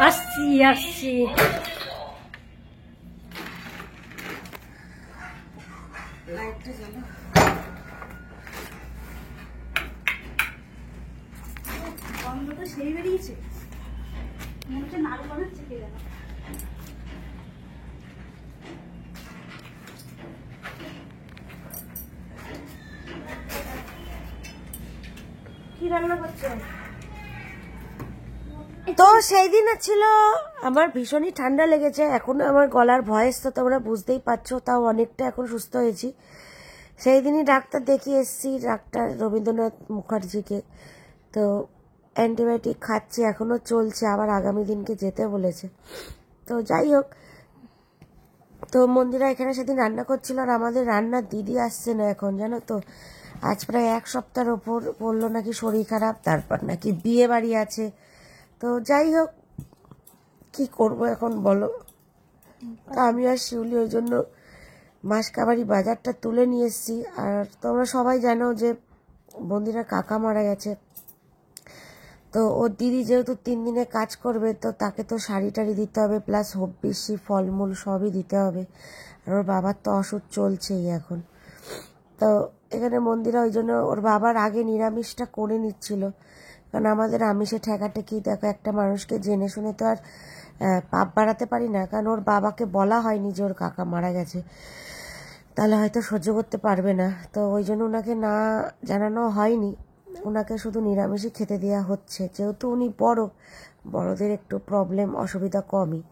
আসছি আসছি। গন্ধটা সেই বেরিয়েছে, মনে হচ্ছে নাড়ু বানাচ্ছে কে যেন। কি রান্না করছো? তো সেই দিন ছিল আমার ভীষণই ঠান্ডা লেগেছে, এখন আমার গলার ভয়েস তো তোমরা বুঝতেই পারছো, তাও অনেকটা এখন সুস্থ হয়েছি। সেই দিনই ডাক্তার দেখিয়ে এসেছি, ডাক্তার রবীন্দ্রনাথ মুখার্জিকে। তো অ্যান্টিবায়োটিক খাচ্ছি, এখনো চলছে, আবার আগামী দিনকে যেতে বলেছে। তো যাই হোক, তো মন্দিরা এখানে সেদিন রান্না করছিল, আর আমাদের রান্নার দিদি আসছে না এখন, জানো তো। আজ প্রায় এক সপ্তাহের ওপর বললো নাকি শরীর খারাপ, তারপর নাকি বিয়ে বাড়ি আছে। তো যাই হোক, কি করব এখন বলো। তা আমি আর শিউলি ওই জন্য মাসকাবারি বাজারটা তুলে নিয়ে এসেছি। আর তোমরা সবাই জানো যে বন্দিরা কাকা মারা গেছে, তো ওর দিদি যেহেতু 3 দিনে কাজ করবে, তো তাকে তো শাড়ি টাড়ি দিতে হবে, প্লাস হব্বিসি ফলমূল সবই দিতে হবে। আর ওর বাবার তো অসুখ চলছেই এখন। তো এখানে মন্দিরা ওই জন্য ওর বাবার আগে নিরামিষটা করে নিচ্ছিল, কারণ আমাদের আমিষে ঠেকাঠেকি, দেখো একটা মানুষকে জেনে শুনে তো আর পাপ বাড়াতে পারি না, কারণ ওর বাবাকে বলা হয়নি যে ওর কাকা মারা গেছে, তাহলে হয়তো সহ্য করতে পারবে না। তো ওই জন্য ওনাকে না জানানো হয়নি, ওনাকে শুধু নিরামিষই খেতে দেওয়া হচ্ছে, যেহেতু উনি বড়দের একটু প্রবলেম অসুবিধা কমই।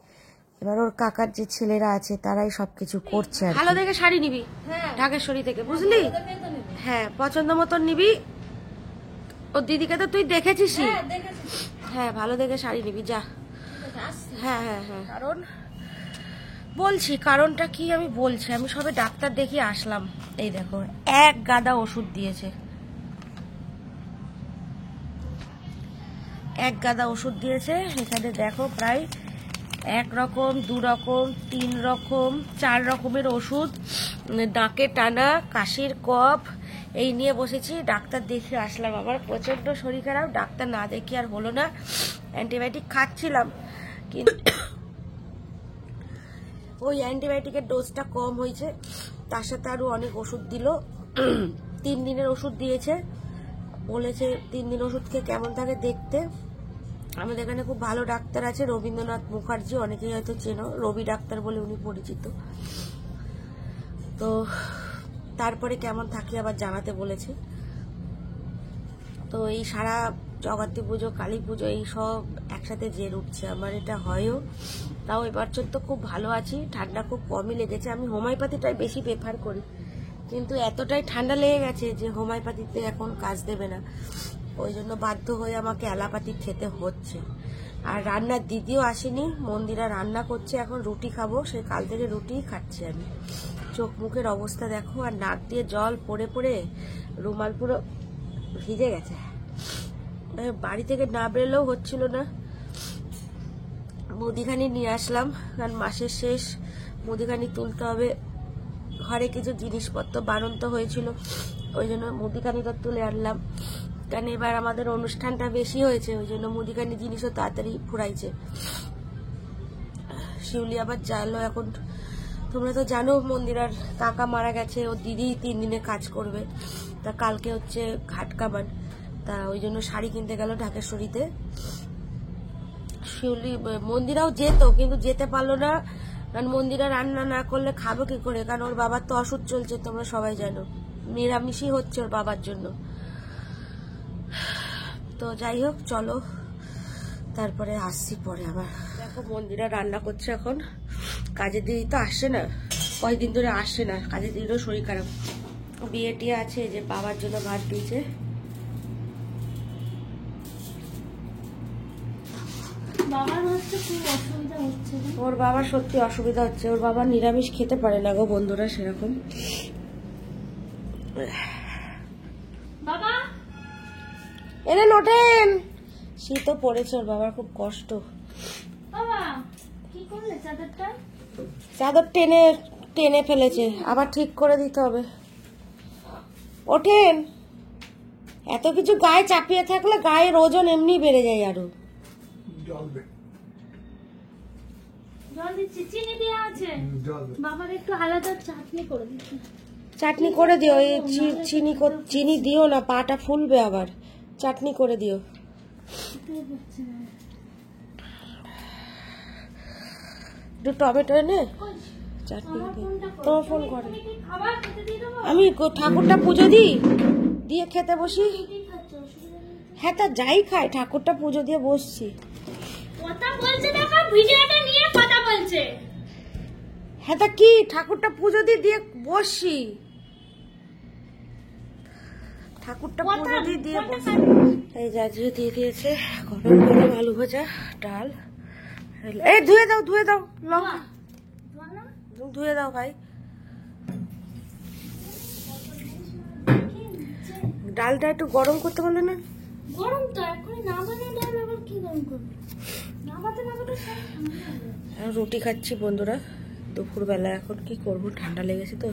এবার ওর কাকার যে ছেলেরা আছে তারাই সবকিছু করছে। ভালো দেখে শাড়ি নিবি ঢাকেশ্বরী থেকে, বুঝলি? হ্যাঁ, পছন্দ মতন নিবি। ওর দিদিকে তো তুই দেখেছিসই। হ্যাঁ, ভালো দেখে শাড়ি নিবি, যা। হ্যাঁ হ্যাঁ হ্যাঁ, কারণ বলছি, কারণটা কি আমি বলছি। আমি সবে ডাক্তার দেখিয়ে আসলাম, এই দেখো এক গাদা ওষুধ দিয়েছে, এক গাদা ওষুধ দিয়েছে। এখানে দেখো প্রায় 1 রকম, 2 রকম, 3 রকম, 4 রকমের ওষুধ, নাকে টানা, কাশির কফ, এই নিয়ে বসেছি। ডাক্তার দেখিয়ে আসলাম, আমার প্রচণ্ড শরীর খারাপ, ডাক্তার না দেখিয়ে আর হলো না। অ্যান্টিবায়োটিক খাচ্ছিলাম, কিন্তু ওই অ্যান্টিবায়োটিকের ডোজটা কম হয়েছে, তার সাথে আরও অনেক ওষুধ দিল। 3 দিনের ওষুধ দিয়েছে, বলেছে 3 দিন ওষুধ খেয়ে কেমন থাকে দেখতে। আমাদের এখানে খুব ভালো ডাক্তার আছে, রবীন্দ্রনাথ মুখার্জি, অনেকেই হয়তো চেনো, রবি ডাক্তার বলে উনি পরিচিত। তো তারপরে কেমন থাকি আবার জানাতে বলেছে। তো এই সারা জগদ্ধাত্রী পুজো, কালী পুজো, এই সব একসাথে জের উঠছে আমার, এটা হয়ও। তাও এবার তো খুব ভালো আছি, ঠান্ডা খুব কমই লেগেছে। আমি হোমিওপ্যাথিটাই বেশি প্রেফার করি, কিন্তু এতটাই ঠান্ডা লেগে গেছে যে হোমিওপ্যাথিতে এখন কাজ দেবে না, ওই জন্য বাধ্য হয়ে আমাকে অ্যালোপ্যাথি খেতে হচ্ছে। আর রান্নার দিদিও আসেনি, মন্দিরা রান্না করছে, এখন রুটি খাবো, সেই কাল থেকে রুটিই খাচ্ছি আমি। চোখ মুখের অবস্থা দেখো, আর নাক দিয়ে জল পড়ে পড়ে রুমাল পুরো ভিজে গেছে। বাড়ি থেকে না বেরোলেও হচ্ছিল না। মুদিখানি নিয়ে আসলাম, কারণ মাসের শেষ, মুদিখানি তুলতে হবে। ঘরে কিছু জিনিসপত্র বাড়ন্ত হয়েছিল, ওই জন্য মুদিখানিটা তুলে আনলাম, কারণ এবার আমাদের অনুষ্ঠানটা বেশি হয়েছে, ওই জন্য মুদিখানি জিনিসও তাড়াতাড়ি ফুরাইছে। শিউলি আবার জানলো এখন, তোমরা তো জানো মন্দিরার কাকা মারা গেছে, ওর দিদি 3 দিনে কাজ করবে, তা কালকে হচ্ছে ঘাট কামান, তা ওই জন্য শাড়ি কিনতে গেল ঢাকেশ্বরীতে। শিউলি মন্দিরাও যেত, কিন্তু যেতে পারলো না, কারণ মন্দিরা রান্না না করলে খাবো কি করে, কারণ ওর বাবার তো অসুখ চলছে, তোমরা সবাই জানো, নিরামিষই হচ্ছে ওর বাবার জন্য। তো যাই হোক, চলো তারপরে আসছি পরে আবার। দেখো মন্দিরা রান্না করছে এখন, কাজের দিদি তো আসছে না, কয়েকদিন ধরে আসছে না, কাজের দিদিরও শরীর খারাপ, বিয়ে টিয়ে আছে, যে বাবার জন্য ভাত দিয়েছে। ওর বাবার সত্যি অসুবিধা হচ্ছে, ওর বাবা নিরামিষ খেতে পারে না গো বন্ধুরা সেরকম। এনে নোটেন, শীতও পড়েছে, ওর বাবার খুব কষ্ট। চাদর টেনে টেনে ফেলেছে, আবার ঠিক করে দিতে হবে। ওঠেন, এত কিছু গায়ে চাপিয়ে থাকলে গায়ের ওজন এমনি বেড়ে যায় আরো। জল দিচ্ছি, চিনি দেওয়া আছে। বাবার একটু আলাদা চাটনি করে দিচ্ছি। চাটনি করে দিও, এই চিনি দিও না, পাটা ফুলবে আবার। চাটনি করে দিও। একটু টমেটো এনে চাটনি তোমার ফোন করে। আমি ঠাকুরটা পুজো দিই, দিয়ে খেতে বসি। হ্যাঁ, তা যাই খাই, ঠাকুরটা পুজো দিয়ে বসছি। কথা বলছে, দেখো ভিডিওটা নিয়ে কথা বলছে। হ্যাঁ, তা কি ঠাকুরটা পুজো দিয়ে বসছি, ঠাকুরটা পুজো দিয়ে বসছি। এই যা দিয়ে দিয়েছে গরম গরম আলু ভাজা, ডাল। এই ধুয়ে দাও লঙ্কা ধুয়ে দাও ভাই। ডালটা একটু গরম করতে বলে না। গরম তো এখনই না বানালে আবার কি গরম করবে? না বানাতে রুটি খাচ্ছি বন্ধুরা দুপুরবেলা। এখন কি করব, ঠান্ডা লেগেছে তো।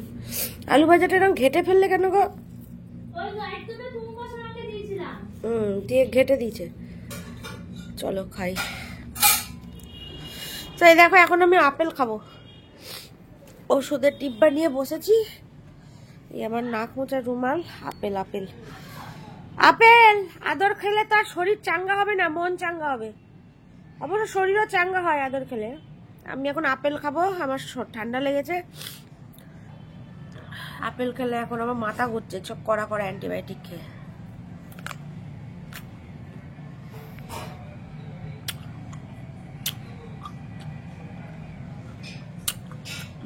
আলু ভাজাটা এরকম ঘেটে ফেললে কেন গো? ওই একদমই 2 বছর আগে দিয়েছিলাম। দিয়ে ঘেটে দিয়েছে। চলো খাই। তো এই দেখো, এখন আমি আপেল খাবো। ওষুধের ডিব্বা নিয়ে বসেছি। এই আমার নাক মোচার রুমাল। আপেল আপেল আপেল আদর খেলে তার শরীর চাঙ্গা হবে না, মন চাঙ্গা হবে। অবশ্য শরীরও চাঙ্গা হয় আদর খেলে। আমি এখন আপেল খাবো, আমার ঠান্ডা লেগেছে। আপেল খেলে এখন আমার মাথা ঘুরছে, সব কড়া অ্যান্টিবায়োটিক খেয়ে।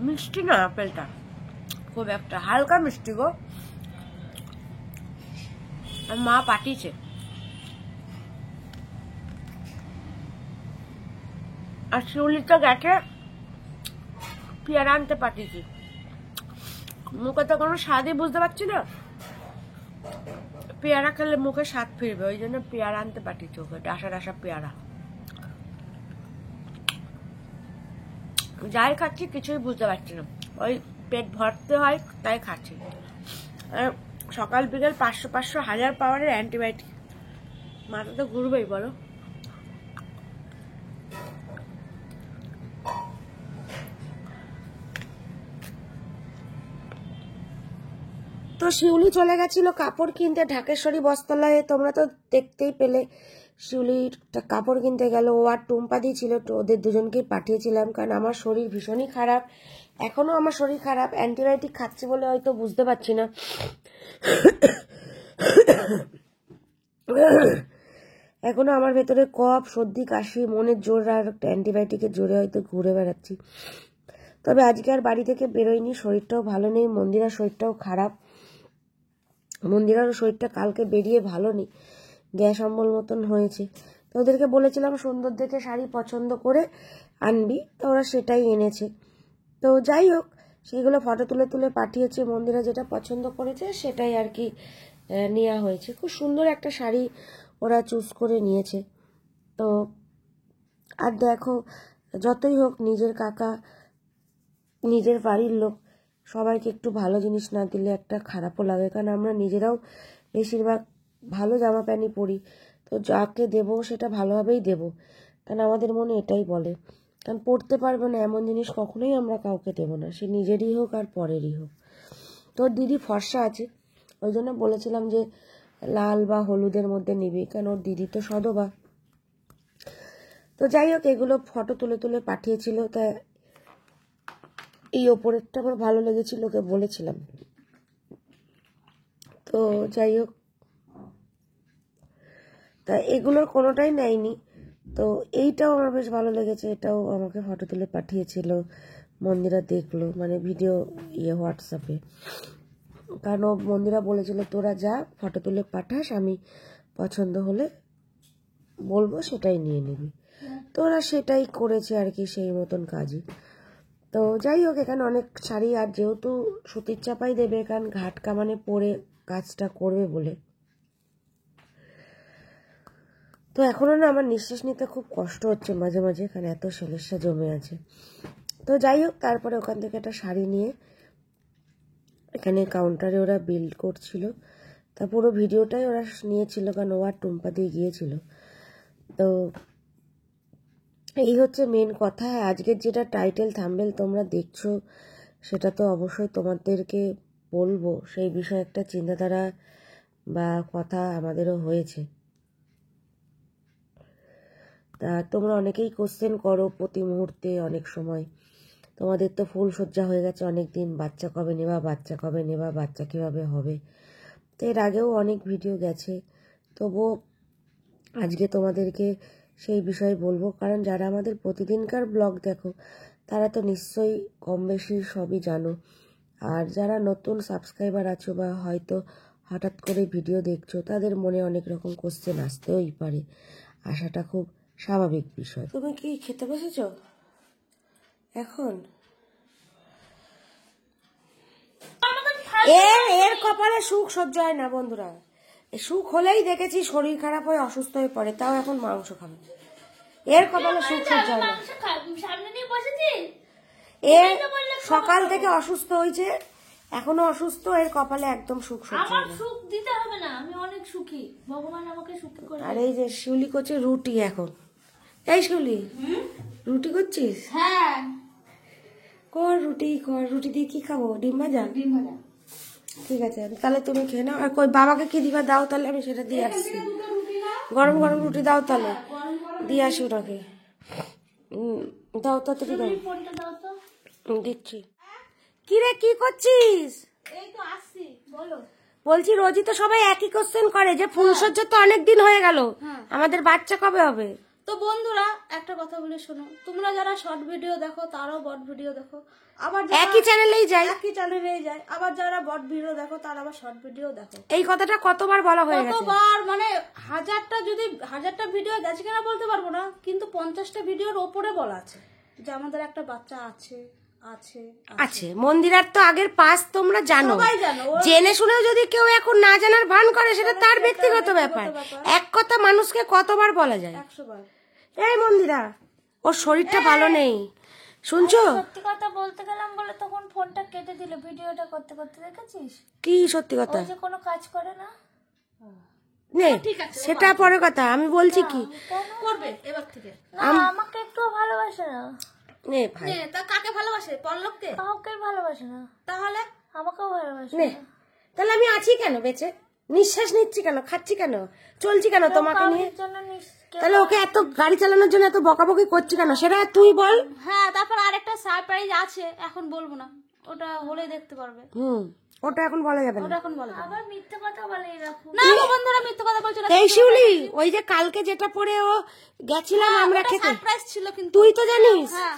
মিষ্টি না আপেলটা, খুব একটা হালকা মিষ্টি গো। আর মা পাঠিয়েছে। আর শিউলিটা গেছে পেয়ারা আনতে পাঠিয়েছি। মুখে তো কোনো স্বাদই বুঝতে পারছি না। পেয়ারা খেলে মুখে স্বাদ ফিরবে, ওই জন্য পেয়ারা আনতে পাঠিয়েছি ওকে, ডাসা পেয়ারা। যাই খাচ্ছি কিছুই বুঝতে পারছি না, ওই পেট ভরতে হয় তাই খাচ্ছি। আর সকাল বিকেল 500 1000 পাওয়ারের অ্যান্টিবায়োটিক, মাথা তো ঘুরবেই বলো। তো শিউলি চলে গেছিল কাপড় কিনতে ঢাকেশ্বরী বস্ত্রালয়ে, তোমরা তো দেখতেই পেলে। শিউলির কাপড় কিনতে গেল, ও আর টুম্পা দিয়েছিল, ওদের দুজনকেই পাঠিয়েছিলাম। কারণ আমার শরীর ভীষণই খারাপ, এখনো আমার শরীর খারাপ। অ্যান্টিবায়োটিক খাচ্ছি বলে হয়তো বুঝতে পারছি না। এখনো আমার ভেতরে কফ, সর্দি, কাশি, মনের জোর আর অ্যান্টিবায়োটিকের জোরে হয়তো ঘুরে বেড়াচ্ছি। তবে আজকে আর বাড়ি থেকে বেরোয়নি, শরীরটাও ভালো নেই, মন্দিরার শরীরটাও খারাপ। মন্দিরারও শরীরটা কালকে বেরিয়ে ভালো নেই, গ্যাস অম্বল মতন হয়েছে। তো ওদেরকে বলেছিলাম সুন্দর দেখে শাড়ি পছন্দ করে আনবি, তো ওরা সেটাই এনেছে। তো যাই হোক, সেইগুলো ফটো তুলে পাঠিয়েছে। মন্দিরা যেটা পছন্দ করেছে সেটাই আর কি নেওয়া হয়েছে। খুব সুন্দর একটা শাড়ি ওরা চুজ করে নিয়েছে। তো আর দেখো, যতই হোক নিজের কাকা, নিজের বাড়ির লোক, সবাইকে একটু ভালো জিনিস না দিলে একটা খারাপও লাগে। কারণ আমরা নিজেরাও বেশিরভাগ ভালো জামা প্যান্টই পরি, তো যাকে দেবো সেটা ভালোভাবেই দেবো। কারণ আমাদের মনে এটাই বলে, কারণ পড়তে পারবে না এমন জিনিস কখনোই আমরা কাউকে দেবো না, সে নিজেরই হোক আর পরেরই হোক। তো দিদি ফর্সা আছে, ওই জন্য বলেছিলাম যে লাল বা হলুদের মধ্যে নিবি, কারণ ওর দিদি তো সধবা। তো যাই হোক, এগুলো ফটো তুলে পাঠিয়েছিল। তা এই ওপরেরটা আমার ভালো লেগেছিল, ওকে বলেছিলাম। তো যাই হোক, তা এগুলোর কোনোটাই নেয়নি। তো এইটাও আমার বেশ ভালো লেগেছে, এটাও আমাকে ফটো তুলে পাঠিয়েছিল। মন্দিরা দেখলো, মানে ভিডিও হোয়াটসঅ্যাপে। কারণ ও মন্দিরা বলেছিল তোরা যা ফটো তুলে পাঠাস, আমি পছন্দ হলে বলবো সেটাই নিয়ে নিবি। তো ওরা সেটাই করেছে আর কি, সেই মতন কাজই। তো যাই হোক, এখানে অনেক শাড়ি, আর যেহেতু সুতির চাপাই দেবে, কারণ ঘাট কামানে পরে কাজটা করবে বলে। তো এখনো না আমার নিঃশ্বাস নিতে খুব কষ্ট হচ্ছে মাঝে মাঝে, কারণ এত সেলেসা জমে আছে। তো যাই হোক, তারপরে ওখান থেকে একটা শাড়ি নিয়ে এখানে কাউন্টারে ওরা বিল করছিল। তা পুরো ভিডিওটাই ওরা নিয়েছিল, কারণ ও আর টুম্পা দিয়ে গিয়েছিল। তো এই হচ্ছে মেন কথা। আজকের যেটা টাইটেল থাম্বনেল তোমরা দেখছো সেটা তো অবশ্যই তোমাদেরকে বলবো, সেই বিষয়ে একটা চিন্তাধারা বা কথা আমাদেরও হয়েছে। তা তোমরা অনেকেই কোশ্চেন করো প্রতি মুহূর্তে, অনেক সময় তোমাদের তো ফুল সজ্জা হয়ে গেছে অনেক দিন, বাচ্চা কবে নেবা, বাচ্চা কবে নেবা, বাচ্চা কীভাবে হবে। তো এর আগেও অনেক ভিডিও গেছে, তবুও আজকে তোমাদেরকে সেই বিষয়ে বলবো। কারণ যারা আমাদের প্রতিদিনকার ব্লগ দেখো তারা তো নিশ্চয়ই কম বেশি সবই জানো, আর যারা নতুন সাবস্ক্রাইবার আছো বা হয়তো হঠাৎ করে ভিডিও দেখছো তাদের মনে অনেক রকম কোশ্চেন আসতেই পারে, আসাটা খুব স্বাভাবিক বিষয়। তুমি কি খেতে বসেছো এখন? এর কপালে সুখ সহ্য হয় না বন্ধুরা, সুখ হলেই দেখেছি শরীর খারাপ হয়ে অসুস্থ হয়ে পড়ে, তাও এখন মাংস খাবে। এর কপালে সুখ সহ্য হয় না। এ সকাল থেকে অসুস্থ হয়েছে, এখনো অসুস্থ, এর কপালে একদম সুখ সহ্য হয় না। সুখ দিতে হবে না, আমি অনেক সুখী, ভগবান আমাকে সুখী করে। আর এই যে শিউলি করছে রুটি এখন। এই শিউলি, রুটি করছিস? হ্যাঁ কর রুটি, কর। রুটি দিয়ে কি খাবো? ডিম ভাজা? ডিম ভাজা। ঠিক আছে, তাহলে তুমি খেয়ে নাও। আর কই বাবাকে কি দিবা দাও, তাহলে আমি সেটা দিয়ে আসছি। গরম গরম রুটি দাও, তাহলে দিয়ে আসি ওটাকে। দাও তাড়াতাড়ি দাও। ফোনটা দাও তো। দিচ্ছি। কি রে, কি করছিস? এই তো আসছি, বলো। বলছি রোজই তো সবাই একই কোশ্চেন করে যে ফুলসজ্জা তো অনেক দিন হয়ে গেল, আমাদের বাচ্চা কবে হবে? তো বন্ধুরা একটা কথা বলে শোনো, তোমরা যারা শর্ট ভিডিও দেখো তারাও বড় ভিডিও দেখো, আবার একই চ্যানেলেই যাই, একই চ্যানেলেই যায়, আবার যারা বড় ভিডিও দেখো তারা আবার শর্ট ভিডিও দেখো। এই কথাটা কতবার বলা হয়ে গেছে, কতবার, মানে হাজারটা ভিডিও গেছে কিনা বলতে পারবো না, কিন্তু 50টা ভিডিওর ওপরে বলা আছে যে আমাদের একটা বাচ্চা আছে আছে আছে। মন্দিরার তো আগের পাস তোমরা জানো, সবাই জানো। জেনে শুনেও যদি কেউ এখন না জানার ভান করে সেটা তার ব্যক্তিগত ব্যাপার। এক কথা মানুষকে কতবার বলা যায়? 100 বার। এই মন্দিরা, ওর শরীরটা ভালো নেই, শুনছো? সত্যি কথা বলতে গেলাম বলে তখন ফোনটা কেটে দিল, ভিডিওটা করতে করতে, দেখেছিস? কি সত্যি কথা? যে কোনো কাজ করে না। নে, সেটা পরে কথা, আমি বলছি কি করবে এবার থেকে। আমাকে একটু ভালোবাসে না। নে ভাই, তা কাকে ভালোবাসে? পরলোককে? কাউকে ভালোবাসে না। তাহলে আমাকেও ভালোবাসে নে, তাহলে আমি আছি কেন বেঁচে? নিঃশ্বাস নিচ্ছি কেন, খাচ্ছি কেন, চলছি কেন তোমাকে নিয়ে? তাহলে ওকে এত গাড়ি চালানোর জন্য এত বকাবকি করছি কেন, সেটা তুই বল। হ্যাঁ, তারপর আরেকটা সারপ্রাইজ আছে, এখন বলবো না, ওটা হলে দেখতে পারবে। ওটা এখন বলা যাবে না, ওটা এখন বলা যাবে না। আবার মিথ্যে কথা বলে এরকম। না গো বন্ধুরা, মিথ্যে কথা বলছো না। এই শিউলি, ওই যে কালকে যেটা পরে ও গেছিলাম আমরা খেতে, সারপ্রাইজ ছিল কিন্তু। তুই তো জানিস। হ্যাঁ,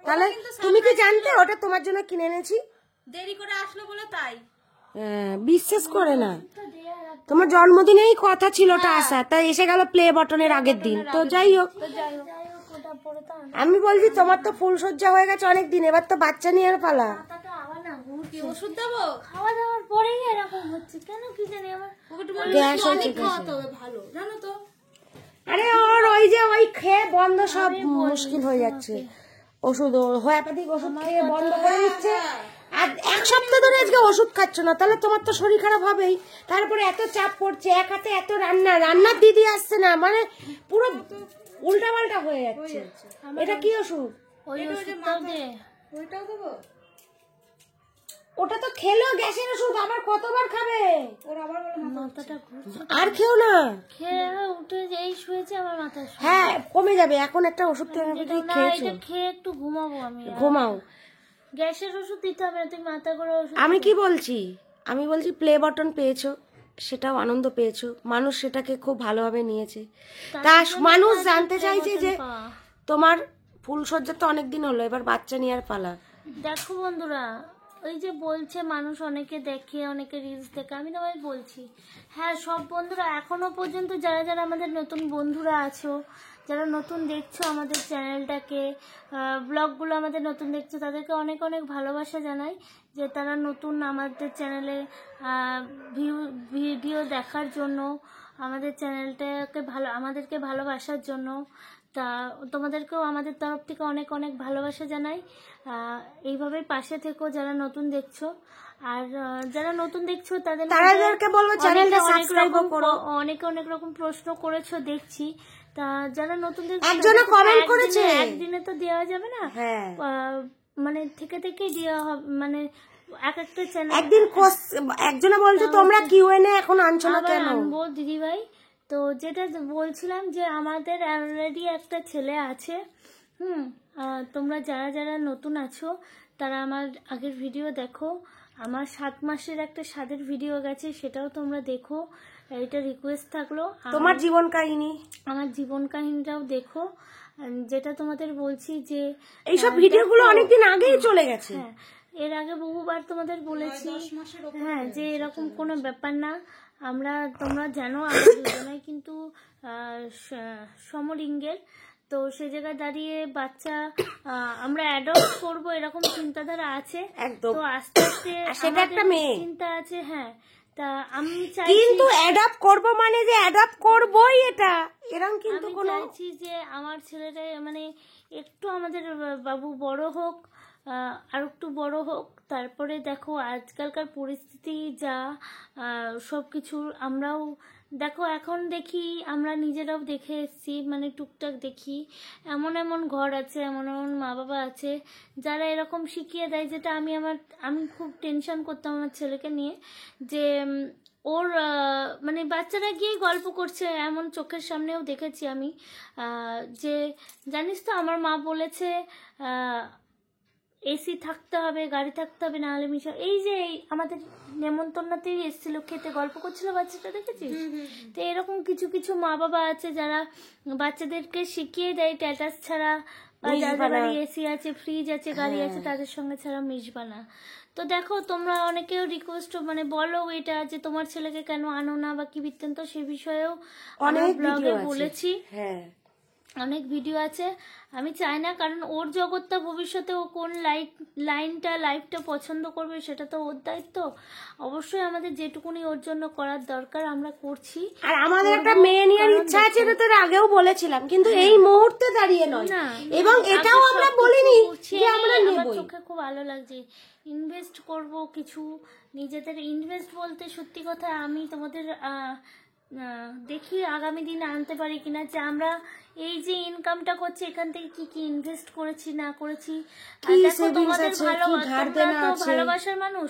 তাহলে তুমি কি জানতে ওটা তোমার জন্য কিনে এনেছি? দেরি করে আসলো বলে তাই। বিশ্বাস করে না, তোমার জন্মদিনেই কথা ছিল ওটা আসা, তাই এসে গেল প্লে বাটনের আগের দিন। তো যাই হোক, আমি বলছি তোমার তো ফুল সজ্জা হয়ে গেছে অনেক দিন, এবার তো বাচ্চা নিয়ে আর পালা। ওষুধ দেবো? খাওয়া দাওয়ার পরেই এরকম হচ্ছে কেন কি জানি, আমার গ্যাস হচ্ছে, খাওয়াতে হবে ভালো, জানো তো। আরে ওর ওই যে ওই খেয়ে বন্ধ সব মুশকিল হয়ে যাচ্ছে, ওষুধ হোমিওপ্যাথিক ওষুধ খেয়ে বন্ধ করে দিচ্ছে, আর 1 সপ্তাহ ধরে আজকে ওষুধ খাচ্ছ না, তাহলে তোমার তো শরীর খারাপ হবেই। তারপরে এত চাপ পড়ছে, এক হাতে এত রান্নার দিদি আসছে না, মানে পুরো উল্টা পাল্টা হয়ে যাচ্ছে। এটা কি ওষুধ? ওই ওষুধটাও দে। ওইটাও দেবো? ওটা তো খেলো গ্যাসের ওষুধ, আবার কতবার খাবে? ওর আবার মাথাটা ঘুরছে। আর খেও না, খেয়ে উঠে যেই শুয়েছে আমার মাথা। হ্যাঁ কমে যাবে, এখন একটা ওষুধ খেয়েছো, খেয়ে একটু ঘুমাবো আমি। ঘুমাও। গ্যাসের ওষুধ দিতে হবে না, তুমি মাথা করে ওষুধ। আমি কি বলছি, আমি বলছি প্লে বাটন পেয়েছো, সেটাও আনন্দ পেয়েছো, মানুষ সেটাকে খুব ভালোভাবে নিয়েছে। তা মানুষ জানতে চাইছে যে তোমার ফুলসজ্জা তো অনেকদিন হলো, এবার বাচ্চা নেওয়ার পালা। দেখো বন্ধুরা, ওই যে বলছে মানুষ অনেকে দেখে, অনেকে রিলস দেখে, আমি তোমায় বলছি, হ্যাঁ সব বন্ধুরা এখনো পর্যন্ত যারা যারা আমাদের নতুন বন্ধুরা আছো, যারা নতুন দেখছো আমাদের চ্যানেলটাকে, ব্লগগুলো আমাদের নতুন দেখছো, তাদেরকে অনেক অনেক ভালোবাসা জানাই, যে তারা নতুন আমাদের চ্যানেলে ভিডিও দেখার জন্য, আমাদের চ্যানেলটাকে আমাদেরকে ভালোবাসার জন্য। তা তোমাদেরকেও আমাদের তরফ থেকে অনেক অনেক ভালোবাসা জানাই। এইভাবেই পাশে থেকো যারা নতুন দেখছো, আর যারা নতুন দেখছো তাদেরকে বলবো চ্যানেলটা সাবস্ক্রাইব করো। অনেক রকম প্রশ্ন করেছো দেখছি, তা যারা নতুনদের একজনে comment করেছে। একদিনে তো দেওয়া যাবে না, হ্যাঁ মানে থেকে থেকে দেওয়া হবে, মানে এক একটা চ্যানেল একদিন একজনে বলছে তোমরা কিউএনএ এখন আনছো না আবার কেন? আনবো দিদিভাই। তো যেটা বলছিলাম যে আমাদের অলরেডি একটা ছেলে আছে, তোমরা যারা যারা নতুন আছো তারা আমার আগের ভিডিও দেখো। আমার 7 মাসের একটা স্বাদের ভিডিও গেছে, সেটাও তোমরা দেখো। এটা রিকোয়েস্ট থাকলো। তোমার জীবন কাহিনী, আমার জীবন কাহিনীটাও দেখো। যেটা তোমাদের বলছি যে এইসব ভিডিওগুলো অনেকদিন আগেই চলে গেছে। হ্যাঁ, এর আগে বহুবার তোমাদের বলেছি, হ্যাঁ, যে এরকম কোনো ব্যাপার না। তোমরা জানো আমরা দুজনেই কিন্তু সমলিঙ্গের। তো সে জায়গায় দাঁড়িয়ে বাচ্চা আমরা অ্যাডপ্ট করব এরকম চিন্তাধারা আছে। একদম। তো আস্তে আস্তে সেটা একটা মেয়ে চিন্তা আছে। হ্যাঁ, তা আমি চাই কিন্তু অ্যাডপ্ট করব মানে যে অ্যাডপ্ট করবই এটা এরকম কিন্তু আমি কোনো চাইছি যে আমার ছেলেটা মানে একটু আমাদের বাবু বড় হোক, আর একটু বড় হোক। তারপরে দেখো আজকালকার পরিস্থিতি যা, সব কিছুর আমরাও দেখো এখন দেখি, আমরা নিজেরাও দেখে এসেছি, মানে টুকটাক দেখি এমন এমন ঘর আছে, এমন এমন মা বাবা আছে যারা এরকম শিখিয়ে দেয়, যেটা আমি খুব টেনশন করতাম আমার ছেলেকে নিয়ে, যে ওর মানে বাচ্চারা গিয়ে গল্প করছে, এমন চোখের সামনেও দেখেছি আমি, যে জানিস তো আমার মা বলেছে এসি থাকতে হবে, গাড়ি থাকতে হবে, না হলে মিশা। এই যে আমাদের নেমন্তন্নতেই এসেছিল, খেতে গল্প করছিল বাচ্চাটা, দেখেছিস? তো এরকম কিছু কিছু মা বাবা আছে যারা বাচ্চাদেরকে শিখিয়ে দেয় ট্যাটাস ছাড়া, বা যাদের বাড়ি এসি আছে, ফ্রিজ আছে, গাড়ি আছে, তাদের সঙ্গে ছাড়া মিশবা না। তো দেখো তোমরা অনেকেও রিকোয়েস্ট মানে বলো এটা যে তোমার ছেলেকে কেন আনো না বা কি বৃত্তান্ত, সে বিষয়েও অনেক ব্লগে বলেছি, হ্যাঁ অনেক ভিডিও আছে। আমি চাই না, কারণ ওর জগৎটা ভবিষ্যতে ও কোন লাইফটা পছন্দ করবে সেটা তো ওর দায়িত্ব। অবশ্যই আমাদের যেটুকুনি ওর জন্য করার দরকার আমরা করছি। আর আমাদের একটা মেয়ে নেওয়ার ইচ্ছা আছে, এটা তো আগেও বলেছিলাম, কিন্তু এই মুহূর্তে দাঁড়িয়ে নয়। এবং এটাও আমরা বলিনি যে আমরা নেব। চোখে খুব ভালো লাগছে, ইনভেস্ট করব কিছু নিজেদের। ইনভেস্ট বলতে সত্যি কথা আমি তোমাদের দেখি আগামী দিনে আনতে পারি কিনা, যে আমরা এই যে ইনকামটা করছি এখান থেকে কি কি ইনভেস্ট করেছি না করেছি। দেখো তোমাদের ভালোবাসার মানুষ,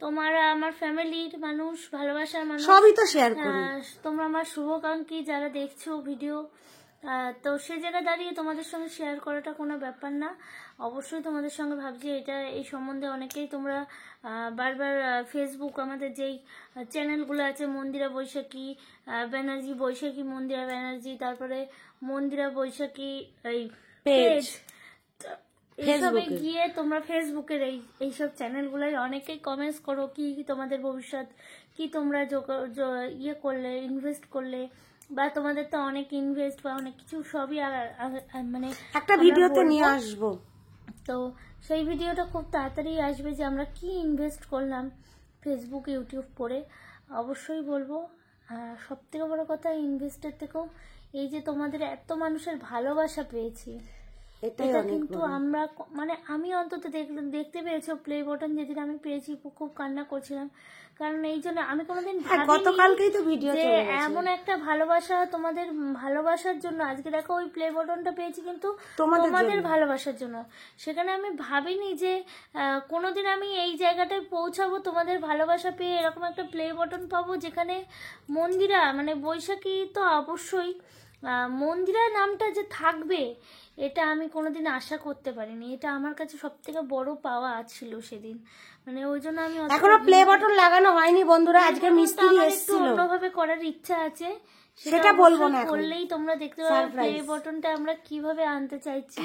তোমরা আমার ফ্যামিলির মানুষ, ভালোবাসার মানুষ, সবই তো শেয়ার করি। তোমরা আমার শুভকাঙ্ক্ষী যারা দেখছো ভিডিও, তো সে জায়গায় দাঁড়িয়ে তোমাদের সঙ্গে শেয়ার করাটা কোনো ব্যাপার না। অবশ্যই তোমাদের সঙ্গে ভাবছি এটা, এই সম্বন্ধে অনেকেই তোমরা বারবার ফেসবুক আমাদের যেই চ্যানেলগুলো আছে, মন্দিরা বৈশাখী ব্যানার্জি, বৈশাখী মন্দিরা ব্যানার্জি, তারপরে মন্দিরা বৈশাখী এই পেজ, এইসবে গিয়ে তোমরা ফেসবুকের এইসব চ্যানেলগুলোয় অনেকেই কমেন্টস করো কি তোমাদের ভবিষ্যৎ, কি তোমরা ইয়ে করলে, ইনভেস্ট করলে, বা তোমাদের তো অনেক ইনভেস্ট বা অনেক কিছু, সবই মানে একটা ভিডিওতে নিয়ে আসবো। তো সেই ভিডিওটা খুব তাড়াতাড়ি আসবে যে আমরা কি ইনভেস্ট করলাম ফেসবুক ইউটিউব করে, অবশ্যই বলবো। সব থেকে বড় কথা, ইনভেস্টের থেকেও এই যে তোমাদের এত মানুষের ভালোবাসা পেয়েছি, এটা কিন্তু আমরা মানে আমি অন্তত দেখতে পেয়েছি প্লে বাটন যেদিন আমি পেয়েছি খুব কান্না করছিলাম। কারণ এই জন্য আমি কোনোদিন গতকালকেই তো ভিডিও যে এমন একটা ভালোবাসা, তোমাদের ভালোবাসার জন্য আজকে দেখো ওই প্লে বাটনটা পেয়েছি, কিন্তু তোমাদের ভালোবাসার জন্য। সেখানে আমি ভাবিনি যে কোনোদিন আমি এই জায়গাটায় পৌঁছাবো, তোমাদের ভালোবাসা পেয়ে এরকম একটা প্লে বাটন পাবো, যেখানে মন্দিরা মানে বৈশাখী তো অবশ্যই, মন্দিরা নামটা যে থাকবে এটা আমি কোনোদিন আশা করতে পারিনি। এটা আমার কাছে সব থেকে বড় পাওয়া ছিল সেদিন, মানে ওই জন্য আমি এখনো প্লে বাটন লাগানো হয়নি বন্ধুরা, আজকে মিস্ত্রি এসেছিল, অন্যভাবে করার ইচ্ছা আছে, সেটা বলবো না, করলেই তোমরা দেখতে পাবে প্লে বাটনটা আমরা কিভাবে আনতে চাইছি,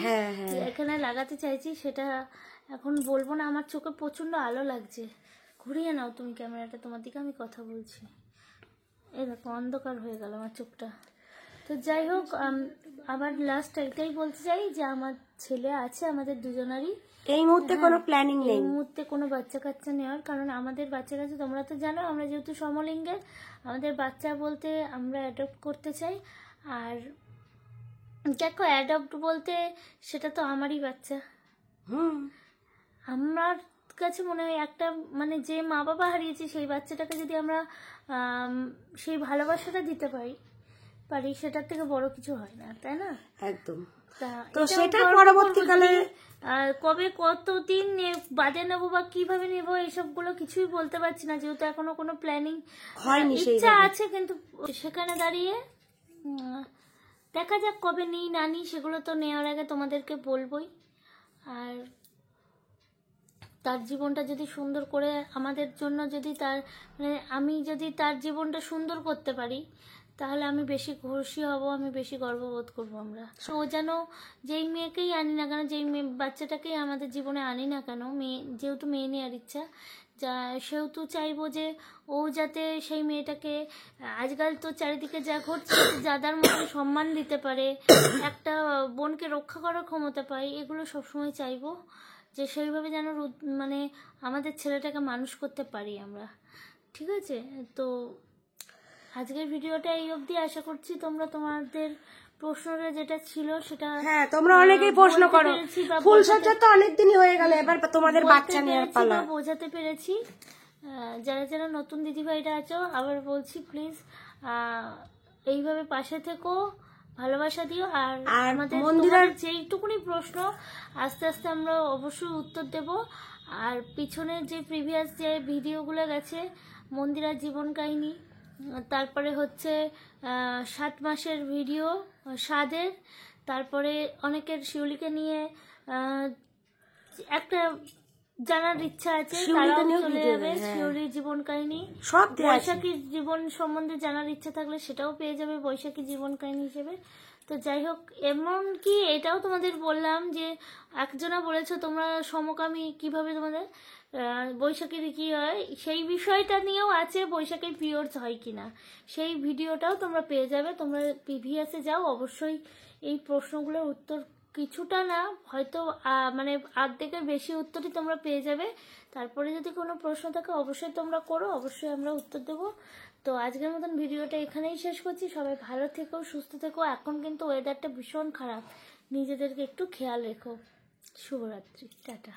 এখানে লাগাতে চাইছি, সেটা এখন বলবো না। আমার চোখে প্রচন্ড আলো লাগছে, ঘুরিয়ে নাও তুমি ক্যামেরাটা, তোমার দিকে আমি কথা বলছি। এই দেখো অন্ধকার হয়ে গেল আমার চোখটা। তো যাই হোক, আবার লাস্ট এটাই বলতে চাই যে আমার ছেলে আছে, আমাদের দুজনারই এই মুহূর্তে কোনো প্ল্যানিং নেই, এই মুহূর্তে কোনো বাচ্চা কাচ্চা নেওয়ার, কারণ আমাদের বাচ্চা কাছে তোমরা তো জানো আমরা যেহেতু সমলিঙ্গের, আমাদের বাচ্চা বলতে আমরা অ্যাডপ্ট করতে চাই। আর দেখো অ্যাডপ্ট বলতে সেটা তো আমারই বাচ্চা, আমার কাছে মনে হয় একটা মানে যে মা বাবা হারিয়েছি সেই বাচ্চাটাকে যদি আমরা সেই ভালোবাসাটা দিতে পারি, পারি সেটার থেকে বড় কিছু হয় না, তাই না? একদম। তা তো এটাও সেটা গর্ব পরবর্তীকালে করবো যে, কবে কতদিন বাজে নেবো বা কিভাবে নেবো এইসবগুলো কিছুই বলতে পারছি না, যেহেতু এখনো কোনো প্ল্যানিং হয়নি ইচ্ছা সেইভাবে। আছে, কিন্তু সেখানে দাঁড়িয়ে দেখা যাক কবে নিই না নিই, সেগুলো তো নেওয়ার আগে তোমাদেরকে বলবোই। আর তার জীবনটা যদি সুন্দর করে আমাদের জন্য যদি তার মানে আমি যদি তার জীবনটা সুন্দর করতে পারি, তাহলে আমি বেশি খুশি হব, আমি বেশি গর্ববোধ করবো। আমরা ও যেন যেই মেয়েকেই আনি না কেন, যেই মেয়ে বাচ্চাটাকেই আমাদের জীবনে আনি না কেন, মেয়ে যেহেতু মেয়ে নেওয়ার ইচ্ছা, যা সেহেতু চাইবো যে ও যাতে সেই মেয়েটাকে আজকাল তো চারিদিকে যা ঘটছে যাদার মতন সম্মান দিতে পারে, একটা বোনকে রক্ষা করার ক্ষমতা পায়, এগুলো সবসময় চাইবো যে সেইভাবে যেন মানে আমাদের ছেলেটাকে মানুষ করতে পারি আমরা। ঠিক আছে, তো আজকের ভিডিওটা এই অবধি। আশা করছি তোমরা তোমাদের প্রশ্নটা যেটা ছিল সেটা হ্যাঁ, তোমরা অনেকেই প্রশ্ন বলতে করো। পেরেছি বা ফুলসজ্জা তো অনেকদিনই হয়ে গেল, এবার তোমাদের বলতে বাচ্চা নেওয়ার পেরেছি পালা। বা বোঝাতে পেরেছি। যারা যারা নতুন দিদিভাইরা আছো, আবার বলছি প্লিজ এইভাবে পাশে থেকো, ভালোবাসা দিও। আর আমাদের তোমাদের যেইটুকুনি প্রশ্ন আস্তে আস্তে আমরা অবশ্যই উত্তর দেব। আর পিছনের যে প্রিভিয়াস যে ভিডিওগুলো গেছে, মন্দিরার জীবন কাহিনী, তারপরে হচ্ছে 7 মাসের ভিডিও স্বাদের, তারপরে অনেকের শিউলিকে নিয়ে একটা জানার ইচ্ছা আছে, তারাও চলে যাবে। শিউলির জীবন কাহিনী, সব বৈশাখীর জীবন সম্বন্ধে জানার ইচ্ছা থাকলে সেটাও পেয়ে যাবে বৈশাখী জীবন কাহিনী হিসেবে। তো যাই হোক, এমনকি এটাও তোমাদের বললাম যে একজনা বলেছো তোমরা সমকামী, কিভাবে তোমাদের বৈশাখীর কি হয় সেই বিষয়টা নিয়েও আছে, বৈশাখীর পিরিয়ডস হয় কিনা সেই ভিডিওটাও তোমরা পেয়ে যাবে। তোমরা প্রিভিয়াসে যাও, অবশ্যই এই প্রশ্নগুলোর উত্তর কিছুটা না হয়তো মানে অর্ধেকের বেশি উত্তরই তোমরা পেয়ে যাবে। তারপরে যদি কোনো প্রশ্ন থাকে অবশ্যই তোমরা করো, অবশ্যই আমরা উত্তর দেবো। তো আজকের মতন ভিডিওটা এখানেই শেষ করছি। সবাই ভালো থেকো, সুস্থ থেকো। এখন কিন্তু ওয়েদারটা ভীষণ খারাপ, নিজেদেরকে একটু খেয়াল রেখো। শুভরাত্রি, টাটা।